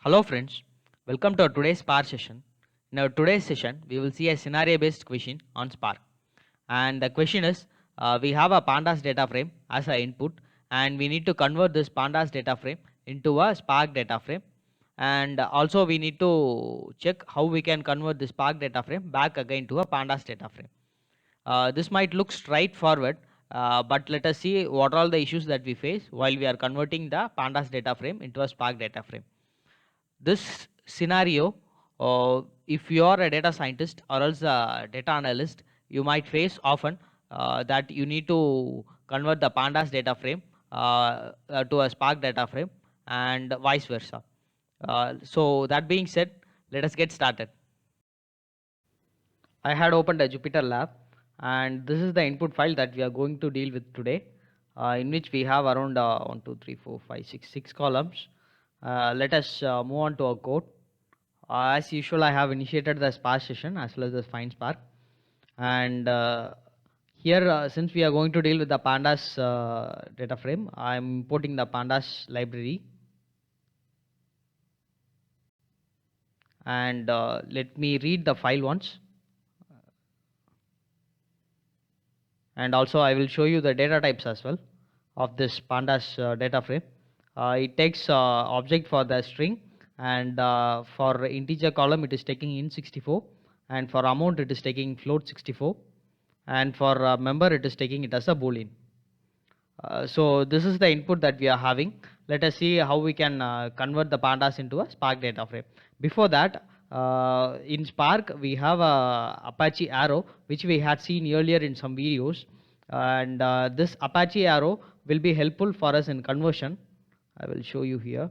Hello friends, welcome to our today's Spark session. In our today's session, we will see a scenario-based question on Spark. And the question is, we have a pandas data frame as an input, and we need to convert this pandas data frame into a Spark data frame. And also we need to check how we can convert this Spark data frame back again to a pandas data frame. This might look straightforward, but let us see what are all the issues that we face while we are converting the pandas data frame into a Spark data frame. This scenario, if you are a data scientist or else a data analyst, you might face often that you need to convert the pandas data frame to a Spark data frame and vice versa. So that being said, let us get started. I had opened a Jupyter Lab, and this is the input file that we are going to deal with today, in which we have around 1, 2, 3, 4, 5, 6, 6 columns. Let us move on to our code. As usual, I have initiated the Spark session as well as the Find Spark. And here, since we are going to deal with the pandas data frame, I am importing the pandas library. And let me read the file once. And also I will show you the data types as well of this pandas data frame. It takes object for the string, and for integer column it is taking int64, and for amount it is taking float64, and for member it is taking it as a boolean. So this is the input that we are having. Let us see how we can convert the pandas into a Spark data frame. Before that, in Spark we have a Apache Arrow, which we had seen earlier in some videos, and this Apache Arrow will be helpful for us in conversion. I will show you here.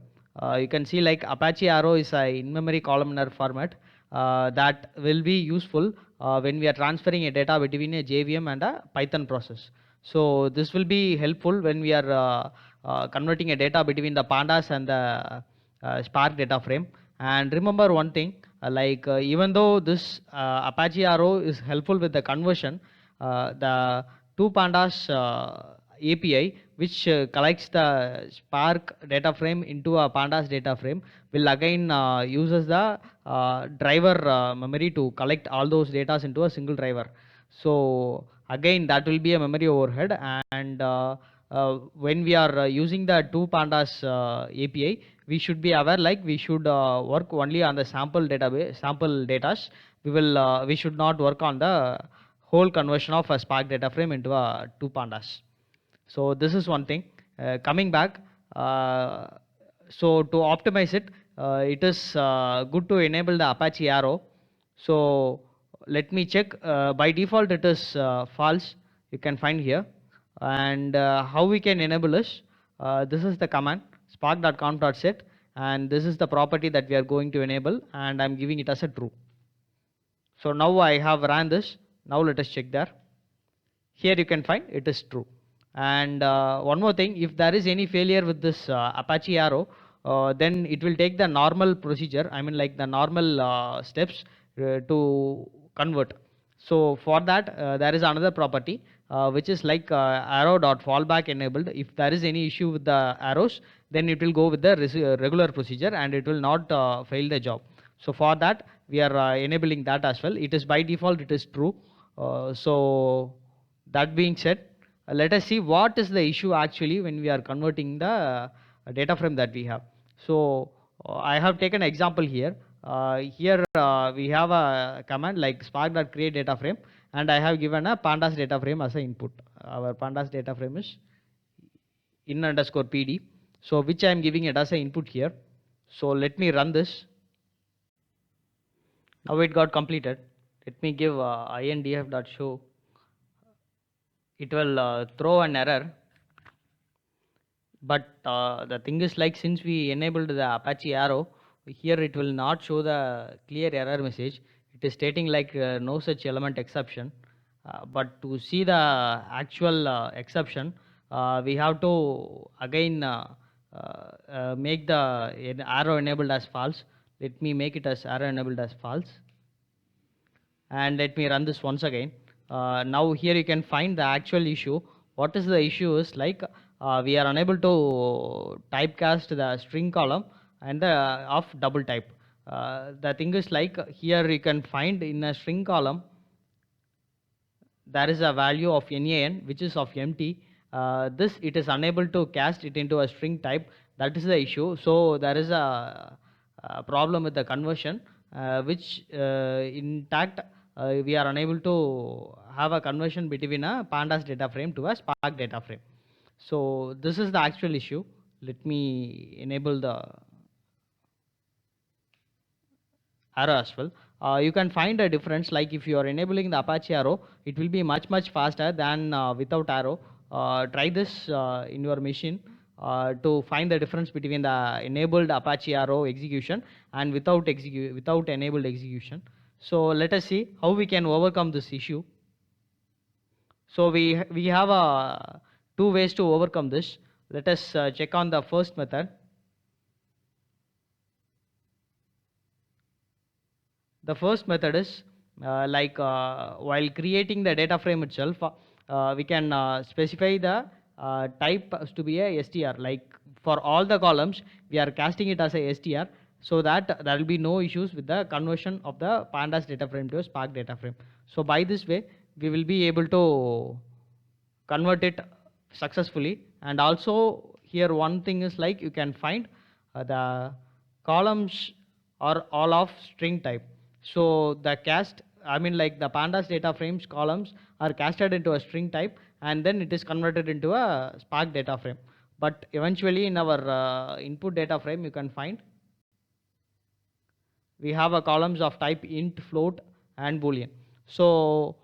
You can see like Apache Arrow is a in-memory columnar format that will be useful when we are transferring a data between a JVM and a Python process. So this will be helpful when we are converting a data between the pandas and the Spark data frame. And remember one thing, even though this Apache Arrow is helpful with the conversion, the two pandas API, which collects the Spark data frame into a pandas data frame, will again uses the driver memory to collect all those data into a single driver. So again that will be a memory overhead, and when we are using the two pandas API, we should be aware like we should work only on the sample database, sample datas. We should not work on the whole conversion of a Spark data frame into a two pandas. So this is one thing. Coming back, so to optimize it, it is good to enable the Apache Arrow. So let me check. By default it is false, you can find here. And how we can enable this, this is the command spark.conf.set, and this is the property that we are going to enable, and I'm giving it as a true. So now I have ran this. Now let us check there. Here you can find it is true. And one more thing, if there is any failure with this Apache Arrow, then it will take the normal procedure, I mean like the normal steps to convert. So for that there is another property which is like arrow.fallback enabled. If there is any issue with the arrows, then it will go with the regular procedure and it will not fail the job. So for that we are enabling that as well. It is by default it is true. So that being said, let us see what is the issue actually when we are converting the data frame that we have. So I have taken an example here. Here we have a command like spark.create data frame, and I have given a pandas data frame as an input. Our pandas data frame is in_pd, so which I am giving it as an input here. So let me run this. Now it got completed. Let me give indf.show. It will throw an error, but the thing is like since we enabled the Apache Arrow, here it will not show the clear error message. It is stating like no such element exception, but to see the actual exception, we have to again make the arrow enabled as false. Let me make it as arrow enabled as false, and let me run this once again. Now here you can find the actual issue. What is the issue is like we are unable to typecast the string column, and the of double type. The thing is like here you can find in a string column there is a value of nan which is of empty. This it is unable to cast it into a string type. That is the issue. So there is a problem with the conversion, which in fact we are unable to have a conversion between a pandas data frame to a Spark data frame. So this is the actual issue. Let me enable the arrow as well. You can find a difference, like if you are enabling the Apache arrow, it will be much faster than without arrow. Try this in your machine to find the difference between the enabled Apache arrow execution and without enabled execution. So let us see how we can overcome this issue. So we have two ways to overcome this. Let us check on the first method. The first method is while creating the data frame itself, we can specify the type to be a str. Like for all the columns, we are casting it as a str, so that there will be no issues with the conversion of the pandas data frame to a Spark data frame. So by this way, we will be able to convert it successfully. And also here one thing is like you can find the columns are all of string type. So the cast, I mean like the pandas data frames columns are casted into a string type, and then it is converted into a Spark data frame. But eventually in our input data frame, you can find we have a columns of type int, float and boolean. So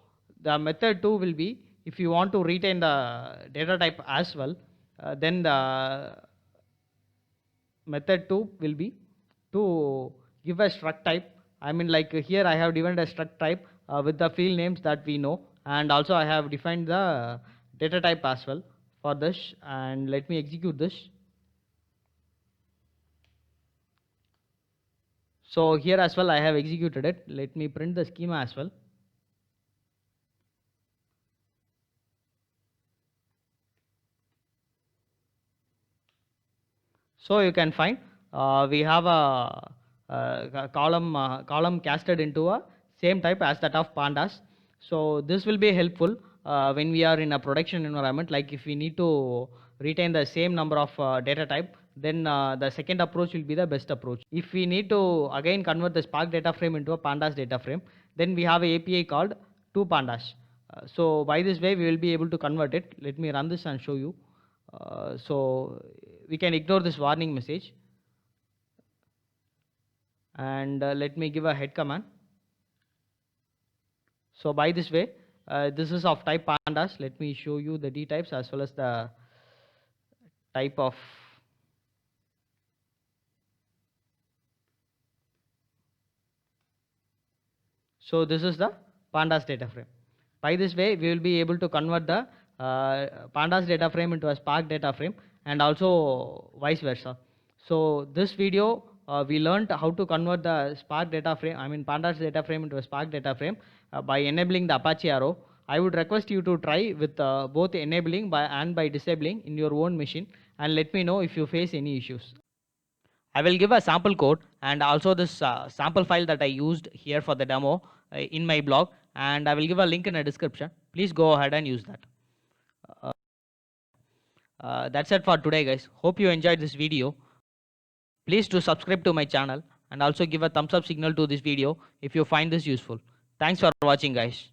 the method 2 will be, if you want to retain the data type as well, then the method 2 will be to give a struct type. I mean like here I have defined a struct type with the field names that we know, and also I have defined the data type as well for this. And let me execute this. So here as well I have executed it. Let me print the schema as well. So you can find we have a column casted into a same type as that of pandas. So this will be helpful when we are in a production environment. Like if we need to retain the same number of data type, then the second approach will be the best approach. If we need to again convert the Spark data frame into a pandas data frame, then we have an API called toPandas. So by this way we will be able to convert it. Let me run this and show you. So we can ignore this warning message, and let me give a head command. So by this way, this is of type pandas. Let me show you the D types as well as the type of so this is the pandas data frame. By this way we will be able to convert the pandas data frame into a Spark data frame, and also vice versa. So this video we learned how to convert the Spark data frame, I mean pandas data frame into a Spark data frame by enabling the Apache arrow. I would request you to try with both enabling and by disabling in your own machine, and let me know if you face any issues. I will give a sample code and also this sample file that I used here for the demo in my blog, and I will give a link in the description. Please go ahead and use that. That's it for today, guys. Hope you enjoyed this video. Please do subscribe to my channel and also give a thumbs up signal to this video if you find this useful. Thanks for watching, guys.